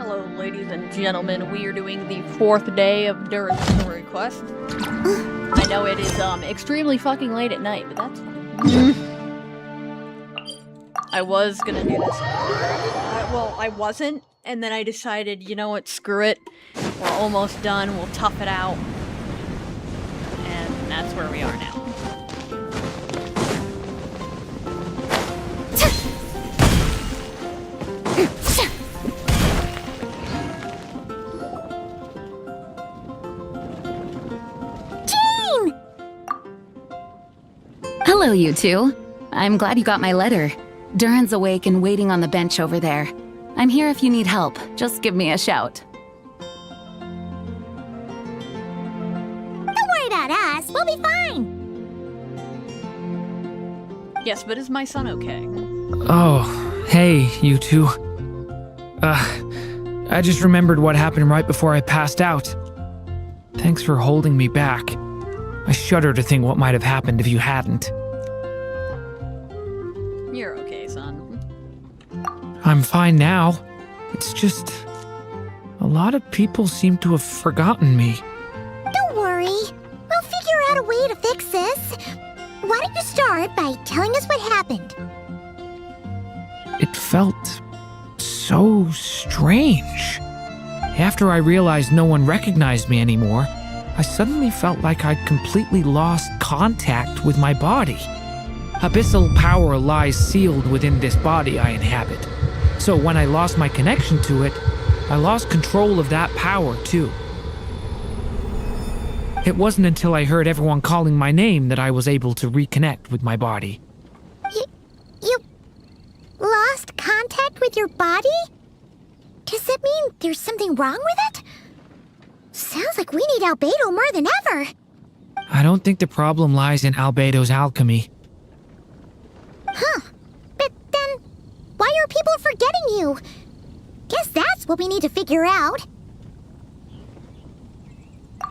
Hello, ladies and gentlemen. We are doing the 4th day of Durin's story quest. I know it is extremely fucking late at night, but that's fine. I was gonna do this. Well, I wasn't, and then I decided, you know what, screw it. We're almost done, we'll tough it out. And that's where we are now. Hello, you two. I'm glad you got my letter. Durin's awake and waiting on the bench over there. I'm here if you need help. Just give me a shout. Don't worry about us. We'll be fine. Yes, but is my son okay? Oh, hey, you two. I just remembered what happened right before I passed out. Thanks for holding me back. I shudder to think what might have happened if you hadn't. You're okay, son. I'm fine now. It's just... a lot of people seem to have forgotten me. Don't worry. We'll figure out a way to fix this. Why don't you start by telling us what happened? It felt so strange. After I realized no one recognized me anymore, I suddenly felt like I'd completely lost contact with my body. Abyssal power lies sealed within this body I inhabit. So when I lost my connection to it, I lost control of that power too. It wasn't until I heard everyone calling my name that I was able to reconnect with my body. You lost contact with your body? Does that mean there's something wrong with it? Sounds like we need Albedo more than ever. I don't think the problem lies in Albedo's alchemy. Huh. But then, why are people forgetting you? Guess that's what we need to figure out.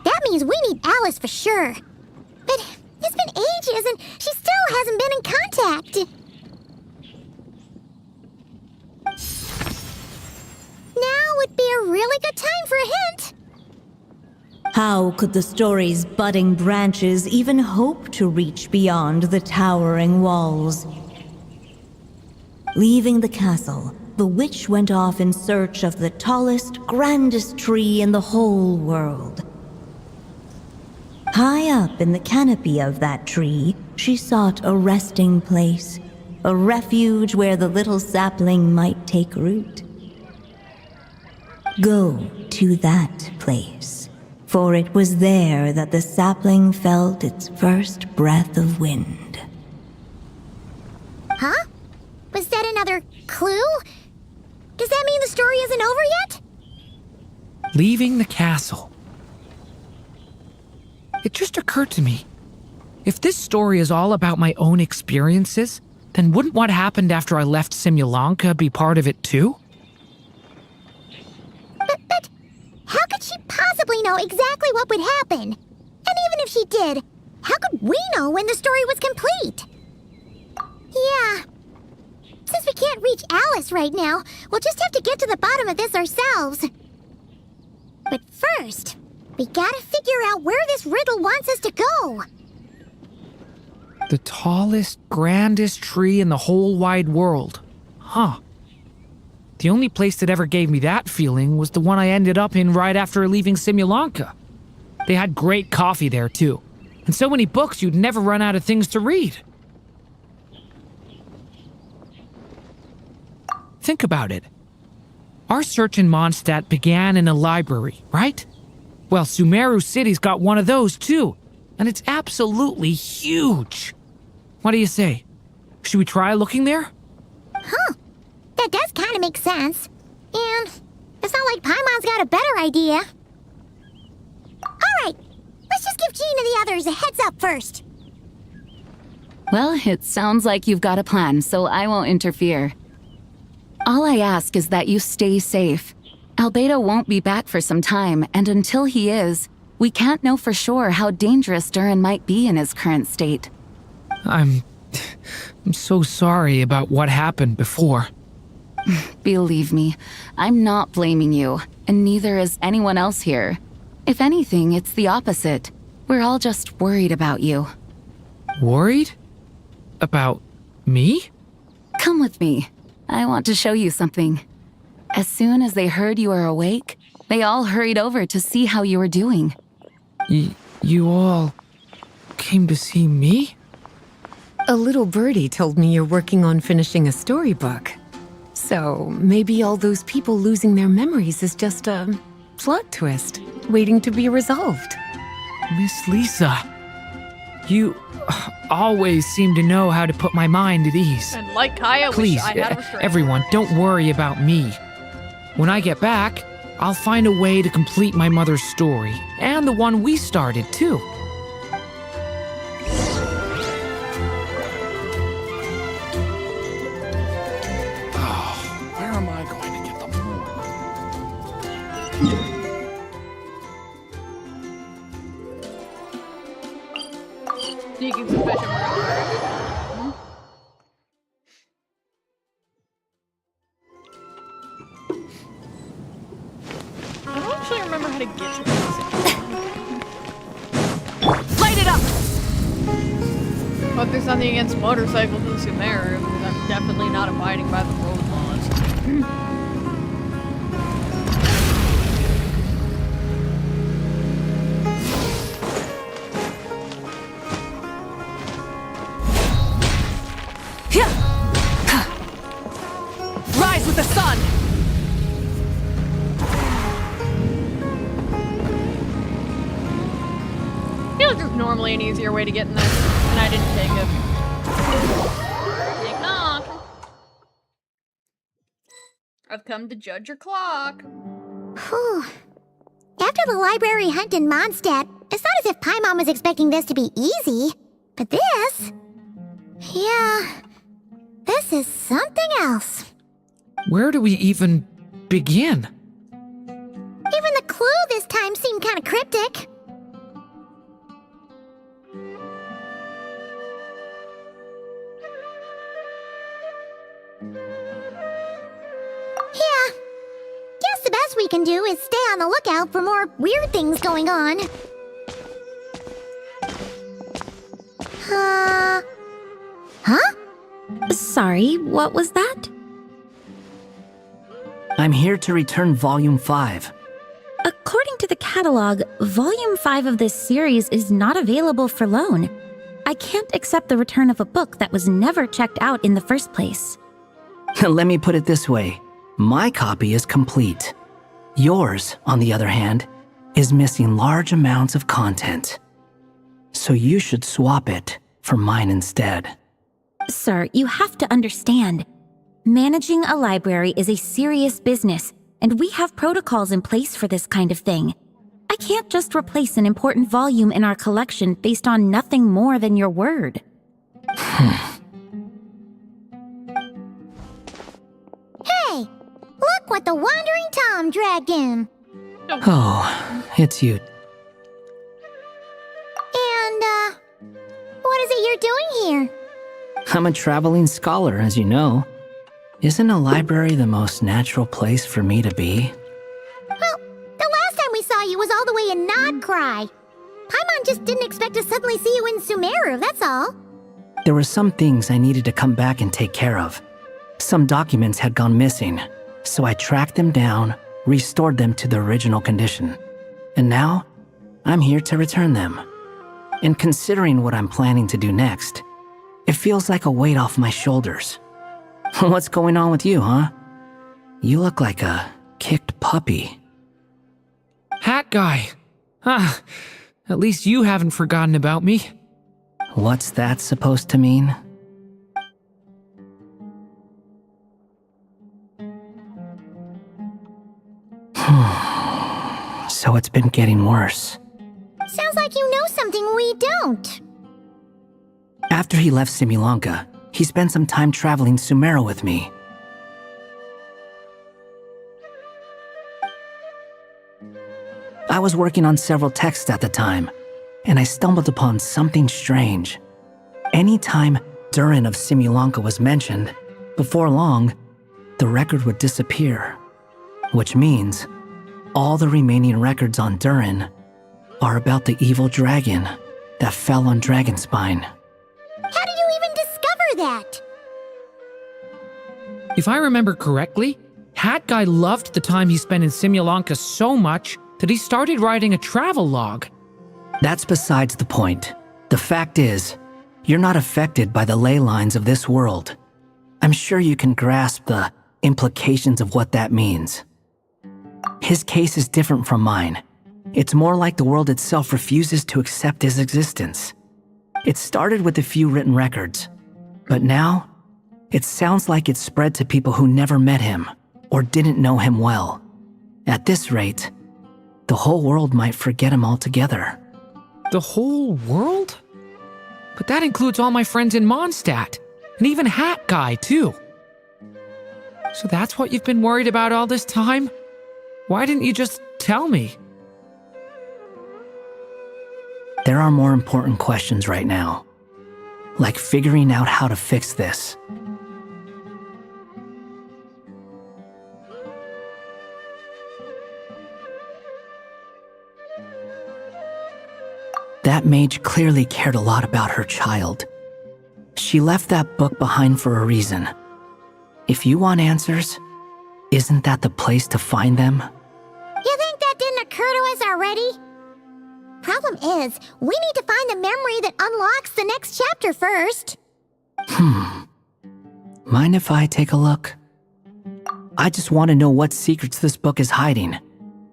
That means we need Alice for sure. But it's been ages and she still hasn't been in contact. Now would be a really good time for a hint. How could the story's budding branches even hope to reach beyond the towering walls? Leaving the castle, the witch went off in search of the tallest, grandest tree in the whole world. High up in the canopy of that tree, she sought a resting place, a refuge where the little sapling might take root. Go to that place, for it was there that the sapling felt its first breath of wind. Huh? Was that another clue? Does that mean the story isn't over yet? Leaving the castle. It just occurred to me. If this story is all about my own experiences, then wouldn't what happened after I left Simulanka be part of it too? But how could she possibly know exactly what would happen? And even if she did, how could we know when the story was complete? Yeah. Since we can't reach Alice right now, we'll just have to get to the bottom of this ourselves. But first, we gotta figure out where this riddle wants us to go. The tallest, grandest tree in the whole wide world. Huh. The only place that ever gave me that feeling was the one I ended up in right after leaving Simulanka. They had great coffee there too, and so many books you'd never run out of things to read. Think about it. Our search in Mondstadt began in a library, right? Well, Sumeru City's got one of those too, and it's absolutely huge. What do you say? Should we try looking there? Huh. That does kind of make sense. And it's not like Paimon's got a better idea. Alright, let's just give Jean and the others a heads up first. Well, it sounds like you've got a plan, so I won't interfere. All I ask is that you stay safe. Albedo won't be back for some time, and until he is, we can't know for sure how dangerous Durin might be in his current state. I'm so sorry about what happened before. Believe me, I'm not blaming you, and neither is anyone else here. If anything, it's the opposite. We're all just worried about you. Worried? About me? Come with me. I want to show you something. As soon as they heard you were awake, they all hurried over to see how you were doing. You all came to see me? A little birdie told me you're working on finishing a storybook. So maybe all those people losing their memories is just a plot twist waiting to be resolved. Miss Lisa, you always seem to know how to put my mind at ease. And like Kaya, Please, wish I had a restraining everyone, order. don't worry about me. When I get back, I'll find a way to complete my mother's story, and the one we started, too. Where am I going to get them more? Sneaking suspicion we're gonna I don't actually remember how to get to this. Light it up! But there's nothing against motorcycles in Sumeru, because I'm definitely not abiding by the road laws. Rise with the sun! I feel like there's normally an easier way to get in there, and I didn't take it. Knock knock. I've come to judge your clock. Whew. After the library hunt in Mondstadt, it's not as if Paimon was expecting this to be easy. But this... Yeah... This is something else. Where do we even begin? Even the clue this time seemed kind of cryptic. Yeah. Guess the best we can do is stay on the lookout for more weird things going on. Huh? Sorry, what was that? I'm here to return Volume 5. According to the catalog, Volume 5 of this series is not available for loan. I can't accept the return of a book that was never checked out in the first place. Let me put it this way. My copy is complete. Yours, on the other hand, is missing large amounts of content. So you should swap it for mine instead. Sir, you have to understand. Managing a library is a serious business, and we have protocols in place for this kind of thing. I can't just replace an important volume in our collection based on nothing more than your word. Hey! Look what the Wandering Tom dragged in! Oh, it's you. And, what is it you're doing here? I'm a traveling scholar, as you know. Isn't a library the most natural place for me to be? Well, the last time we saw you was all the way in Nodcry. Paimon just didn't expect to suddenly see you in Sumeru, that's all. There were some things I needed to come back and take care of. Some documents had gone missing, so I tracked them down, restored them to the original condition. And now, I'm here to return them. And considering what I'm planning to do next, it feels like a weight off my shoulders. What's going on with you, huh? You look like a kicked puppy. Hat guy. Ah, at least you haven't forgotten about me. What's that supposed to mean? So it's been getting worse. Sounds like you know something we don't. After he left Simulanka, he spent some time traveling Sumeru with me. I was working on several texts at the time, and I stumbled upon something strange. Anytime Durin of Simulanka was mentioned, before long, the record would disappear. Which means all the remaining records on Durin are about the evil dragon that fell on Dragonspine. How did you even discover that? If I remember correctly, Hat Guy loved the time he spent in Simulanka so much that he started writing a travel log. That's besides the point. The fact is, you're not affected by the ley lines of this world. I'm sure you can grasp the implications of what that means. His case is different from mine. It's more like the world itself refuses to accept his existence. It started with a few written records, but now it sounds like it's spread to people who never met him or didn't know him well. At this rate, the whole world might forget him altogether. The whole world? But that includes all my friends in Mondstadt, and even Hat Guy, too. So that's what you've been worried about all this time? Why didn't you just tell me? There are more important questions right now, like figuring out how to fix this. That mage clearly cared a lot about her child. She left that book behind for a reason. If you want answers, isn't that the place to find them? You think that didn't occur to us already? Problem is, we need to find the memory that unlocks the next chapter first. Mind if I take a look? I just want to know what secrets this book is hiding.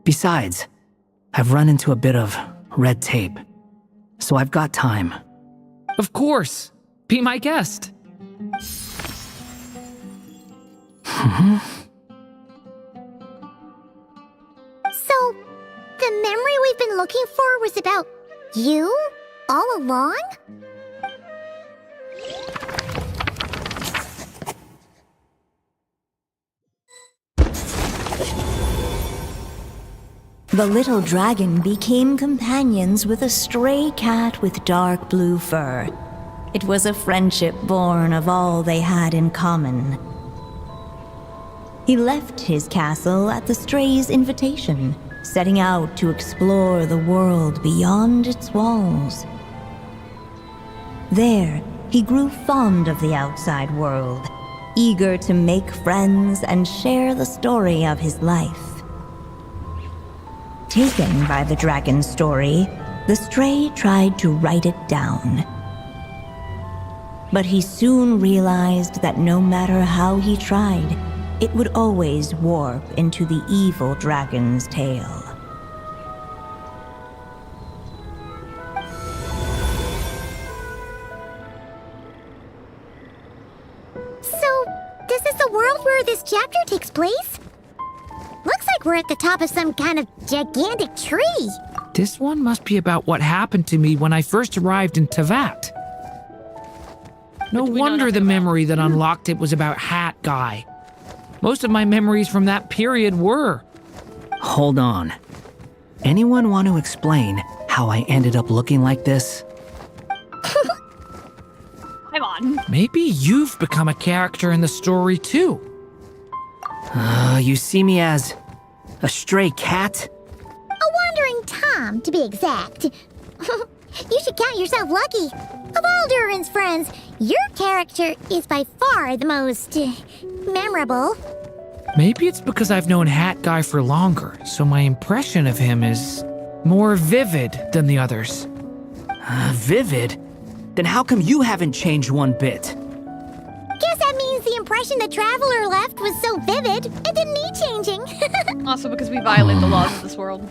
Besides, I've run into a bit of red tape, so I've got time. Of course. Be my guest. So, the memory we've been looking for was about you all along? The little dragon became companions with a stray cat with dark blue fur. It was a friendship born of all they had in common. He left his castle at the stray's invitation, setting out to explore the world beyond its walls. There, he grew fond of the outside world, eager to make friends and share the story of his life. Taken by the dragon's story, the stray tried to write it down. But he soon realized that no matter how he tried, it would always warp into the evil dragon's tale. So, this is the world where this chapter takes place? Looks like we're at the top of some kind of gigantic tree. This one must be about what happened to me when I first arrived in Tevat. No wonder the memory that unlocked it was about Hat Guy. Most of my memories from that period were. Hold on. Anyone want to explain how I ended up looking like this? Come on. Maybe you've become a character in the story too. You see me as a stray cat? A wandering Tom, to be exact. You should count yourself lucky. Of all Durin's friends, your character is by far the most memorable. Maybe it's because I've known Hat Guy for longer, so my impression of him is more vivid than the others. Vivid? Then how come you haven't changed one bit? Guess that means the impression the Traveler left was so vivid, it didn't need changing. Also because we violate the laws of this world.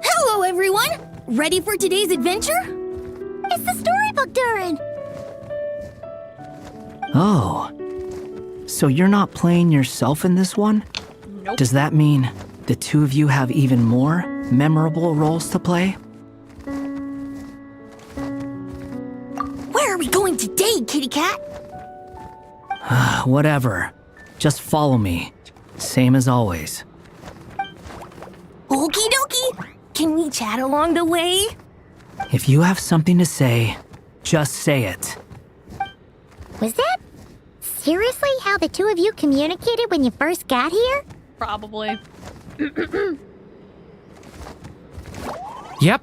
Hello, everyone! Ready for today's adventure? It's the storybook, Durin. Oh. So you're not playing yourself in this one? Nope. Does that mean the two of you have even more memorable roles to play? Where are we going today, kitty cat? Whatever. Just follow me. Same as always. Okie dokie! Can we chat along the way? If you have something to say, just say it. Was that seriously how the two of you communicated when you first got here? Probably. Yep.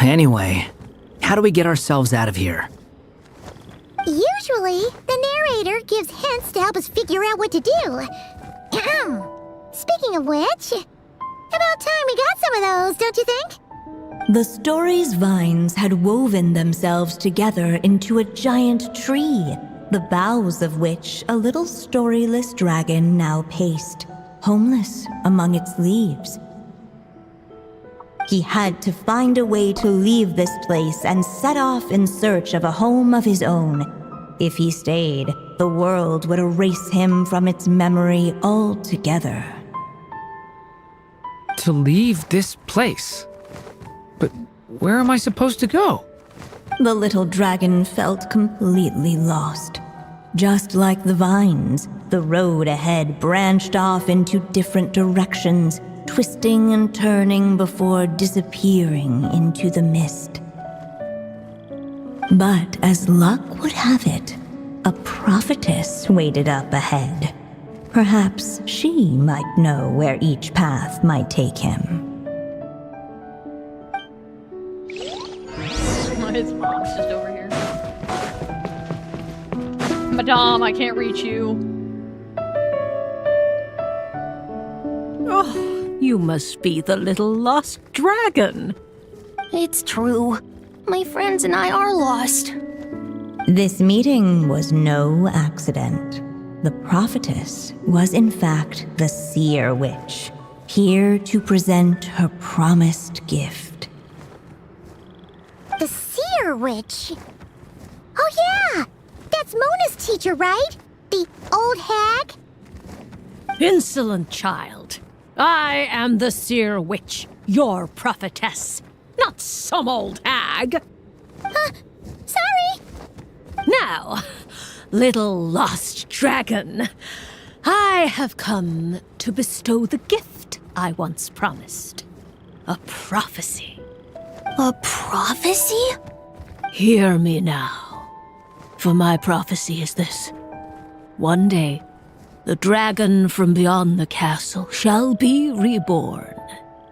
Anyway, how do we get ourselves out of here? Usually, the narrator gives hints to help us figure out what to do. Speaking of which, about time we got some of those, don't you think? The story's vines had woven themselves together into a giant tree, the boughs of which a little storyless dragon now paced, homeless among its leaves. He had to find a way to leave this place and set off in search of a home of his own. If he stayed, the world would erase him from its memory altogether. To leave this place. But where am I supposed to go? The little dragon felt completely lost. Just like the vines, the road ahead branched off into different directions, twisting and turning before disappearing into the mist. But as luck would have it, a prophetess waited up ahead. Perhaps she might know where each path might take him. His mom's just over here. Madame, I can't reach you. Oh, you must be the little lost dragon. It's true. My friends and I are lost. This meeting was no accident. The prophetess was in fact the seer witch, here to present her promised gift. The seer witch? Oh yeah! That's Mona's teacher, right? The old hag? Insolent child. I am the seer witch, your prophetess, not some old hag. Sorry! Now, little lost dragon, I have come to bestow the gift I once promised. A prophecy. A prophecy? Hear me now, for my prophecy is this. One day, the dragon from beyond the castle shall be reborn,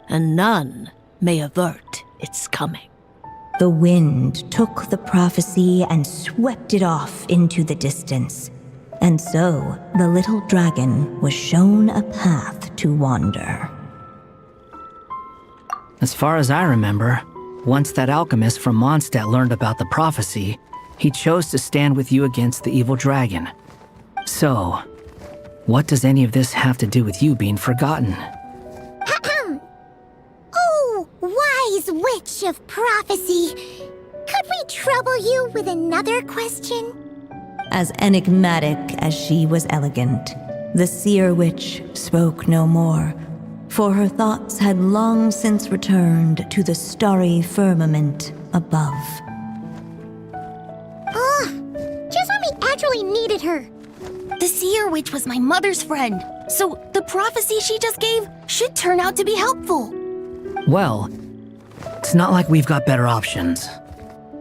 and none may avert its coming. The wind took the prophecy and swept it off into the distance. And so, the little dragon was shown a path to wander. As far as I remember, once that alchemist from Mondstadt learned about the prophecy, he chose to stand with you against the evil dragon. So, what does any of this have to do with you being forgotten? Oh, wise witch of prophecy! Could we trouble you with another question? As enigmatic as she was elegant, the seer witch spoke no more, for her thoughts had long since returned to the starry firmament above. Just when we actually needed her. The seer witch was my mother's friend, so the prophecy she just gave should turn out to be helpful. Well, it's not like we've got better options.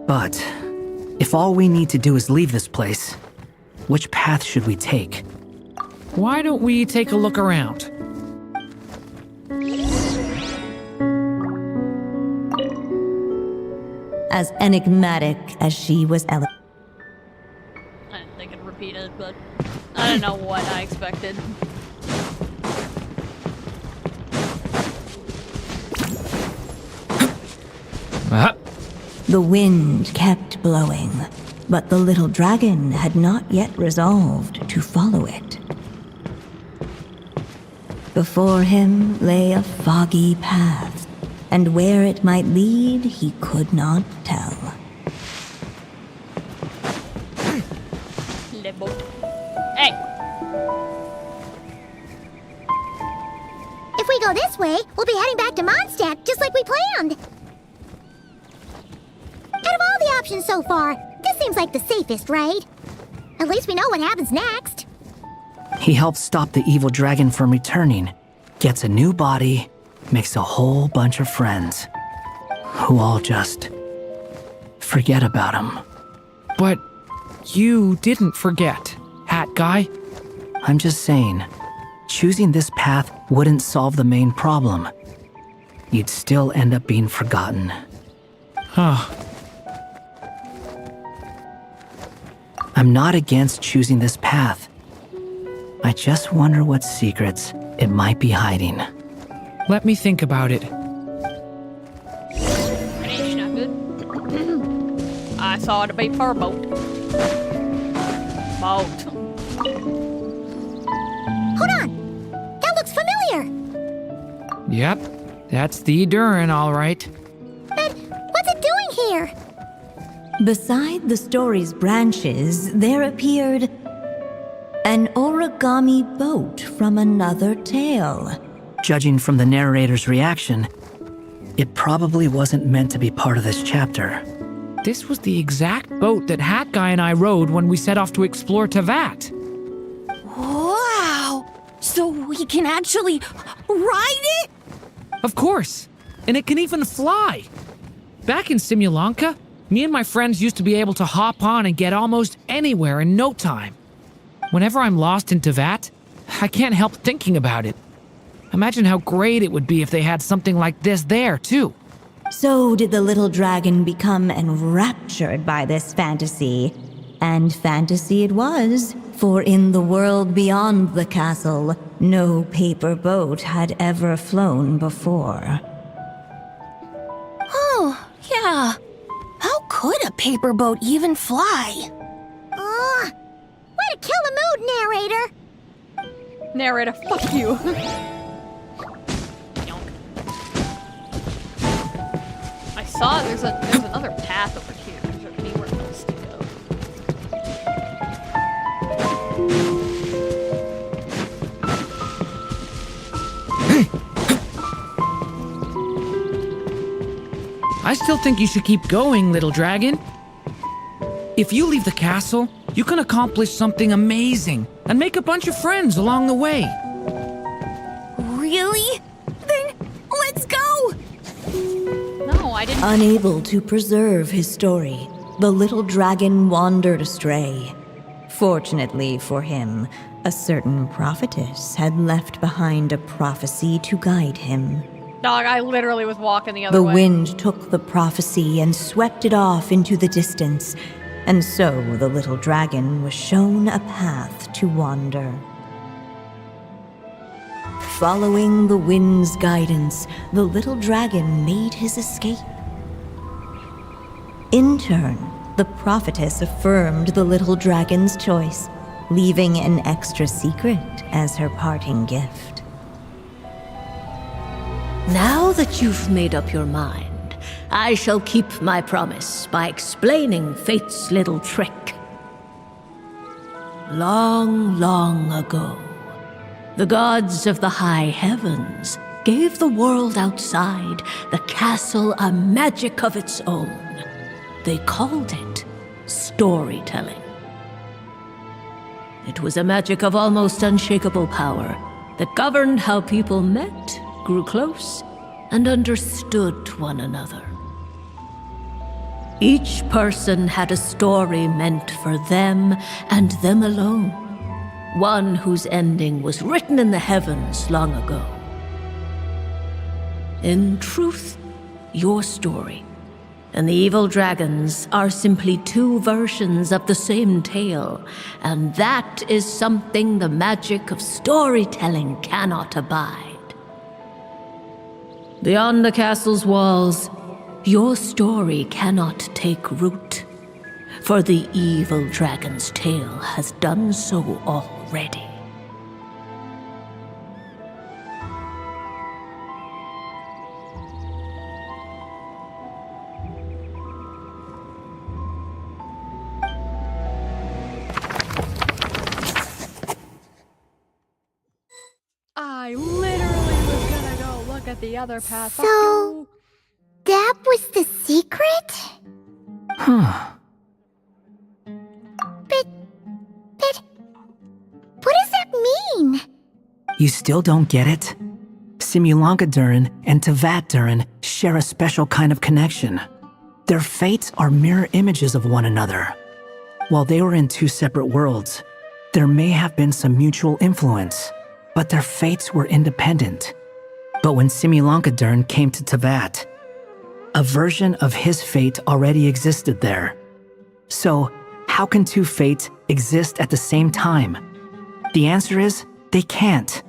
But if all we need to do is leave this place, which path should we take? Why don't we take a look around? As enigmatic as she was elegant. I didn't think I'd repeat it, but I don't know what I expected. The wind kept blowing, but the little dragon had not yet resolved to follow it. Before him lay a foggy path, and where it might lead he could not tell. Hey! If we go this way, we'll be heading back to Mondstadt just like we planned. Out of all the options so far, this seems like the safest, right? At least we know what happens next. He helps stop the evil dragon from returning, gets a new body, makes a whole bunch of friends, who all just forget about him. But You didn't forget, Hat Guy. I'm just saying, choosing this path wouldn't solve the main problem. You'd still end up being forgotten. Huh. I'm not against choosing this path. I just wonder what secrets it might be hiding. Let me think about it. Finish, not good. I saw it be for a boat. Boat. Hold on! That looks familiar! Yep, that's the Durin, all right. But what's it doing here? Beside the story's branches, there appeared an origami boat from another tale. Judging from the narrator's reaction, it probably wasn't meant to be part of this chapter. This was the exact boat that Hat Guy and I rode when we set off to explore Teyvat. Wow! So we can actually ride it? Of course, and it can even fly. Back in Simulanka, me and my friends used to be able to hop on and get almost anywhere in no time. Whenever I'm lost in Teyvat, I can't help thinking about it. Imagine how great it would be if they had something like this there, too. So did the little dragon become enraptured by this fantasy. And fantasy it was, for in the world beyond the castle, no paper boat had ever flown before. Oh, yeah. How could a paper boat even fly? Way to kill the mood, narrator! Narrator, fuck you. I saw there's another path over here. Is there anywhere else to go? I still think you should keep going, little dragon. If you leave the castle, you can accomplish something amazing and make a bunch of friends along the way. Really? Then let's go! No, I didn't. Unable to preserve his story, the little dragon wandered astray. Fortunately for him, a certain prophetess had left behind a prophecy to guide him. Dog, I literally was walking the other The way. wind took the prophecy and swept it off into the distance, and so the little dragon was shown a path to wander. Following the wind's guidance, the little dragon made his escape. In turn, the prophetess affirmed the little dragon's choice, leaving an extra secret as her parting gift. Now that you've made up your mind, I shall keep my promise by explaining fate's little trick. Long, long ago, the gods of the high heavens gave the world outside the castle a magic of its own. They called it storytelling. It was a magic of almost unshakable power that governed how people met, grew close, and understood one another. Each person had a story meant for them and them alone, one whose ending was written in the heavens long ago. In truth, your story and the evil dragons are simply two versions of the same tale, and that is something the magic of storytelling cannot abide. Beyond the castle's walls, your story cannot take root, for the evil dragon's tale has done so already. I literally was gonna go look at the other path. Fuck So, you. that was the secret? Huh. But, what does that mean? You still don't get it? Simulanka Durin and Teyvat Durin share a special kind of connection. Their fates are mirror images of one another. While they were in two separate worlds, there may have been some mutual influence, but their fates were independent. But when Durin came to Tavat, a version of his fate already existed there. So, how can two fates exist at the same time? The answer is, they can't.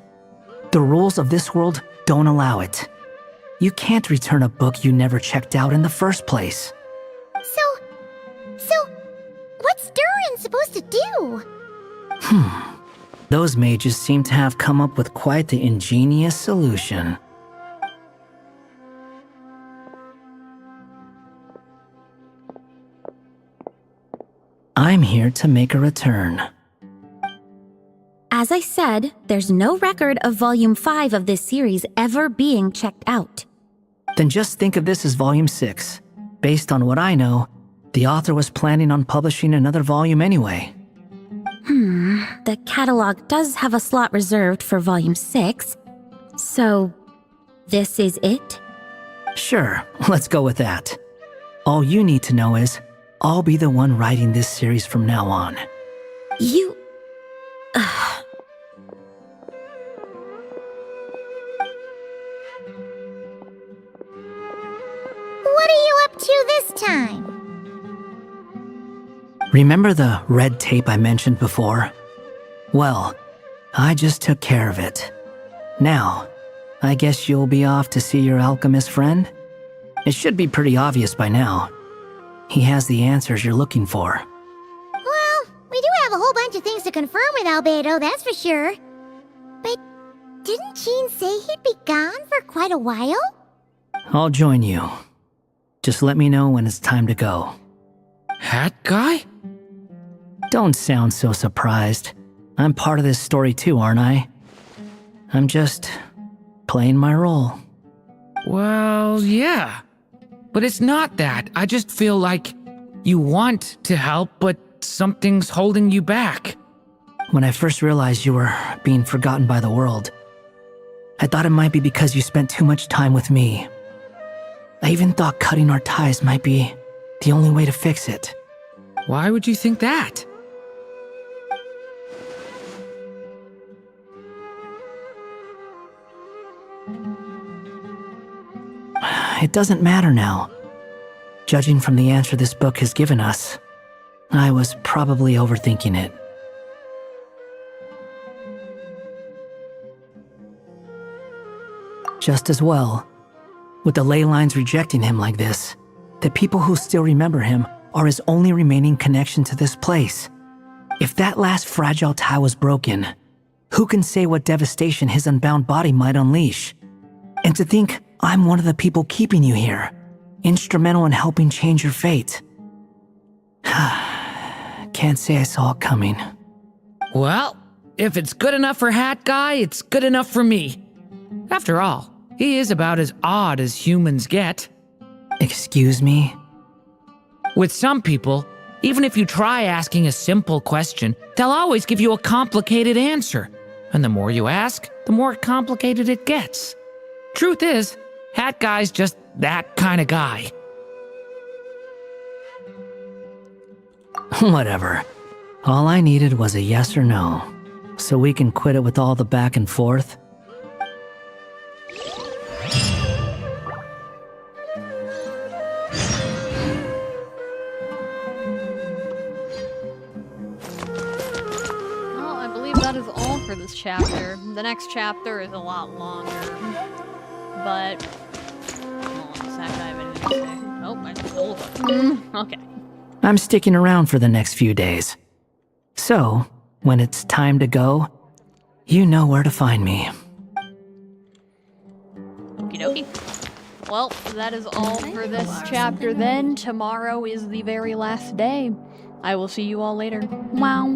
The rules of this world don't allow it. You can't return a book you never checked out in the first place. So, what's Durin supposed to do? Those mages seem to have come up with quite the ingenious solution. I'm here to make a return. As I said, there's no record of Volume 5 of this series ever being checked out. Then just think of this as Volume 6. Based on what I know, the author was planning on publishing another volume anyway. The catalog does have a slot reserved for Volume 6. So, this is it? Sure, let's go with that. All you need to know is, I'll be the one writing this series from now on. You... What are you up to this time? Remember the red tape I mentioned before? Well, I just took care of it. Now, I guess you'll be off to see your alchemist friend? It should be pretty obvious by now. He has the answers you're looking for. Well, we do have a whole bunch of things to confirm with Albedo, that's for sure. But didn't Jean say he'd be gone for quite a while? I'll join you. Just let me know when it's time to go. Hat guy? Don't sound so surprised. I'm part of this story too, aren't I? I'm just playing my role. Well, yeah. But it's not that. I just feel like you want to help, but something's holding you back. When I first realized you were being forgotten by the world, I thought it might be because you spent too much time with me. I even thought cutting our ties might be the only way to fix it. Why would you think that? It doesn't matter now. Judging from the answer this book has given us, I was probably overthinking it. Just as well. With the ley lines rejecting him like this, the people who still remember him are his only remaining connection to this place. If that last fragile tie was broken, who can say what devastation his unbound body might unleash? And to think I'm one of the people keeping you here, instrumental in helping change your fate. Can't say I saw it coming. Well, if it's good enough for Hat Guy, it's good enough for me. After all, he is about as odd as humans get. Excuse me? With some people, even if you try asking a simple question, they'll always give you a complicated answer. And the more you ask, the more complicated it gets. Truth is, Hat Guy's just that kind of guy. Whatever. All I needed was a yes or no, so we can quit it with all the back and forth. Well, I believe that is all for this chapter. The next chapter is a lot longer. But... hold on a sec, I have anything to say. Oh, I stole the book. Okay. I'm sticking around for the next few days. So, when it's time to go, you know where to find me. Okie dokie. Well, that is all for this chapter then. Tomorrow is the very last day. I will see you all later. Wow.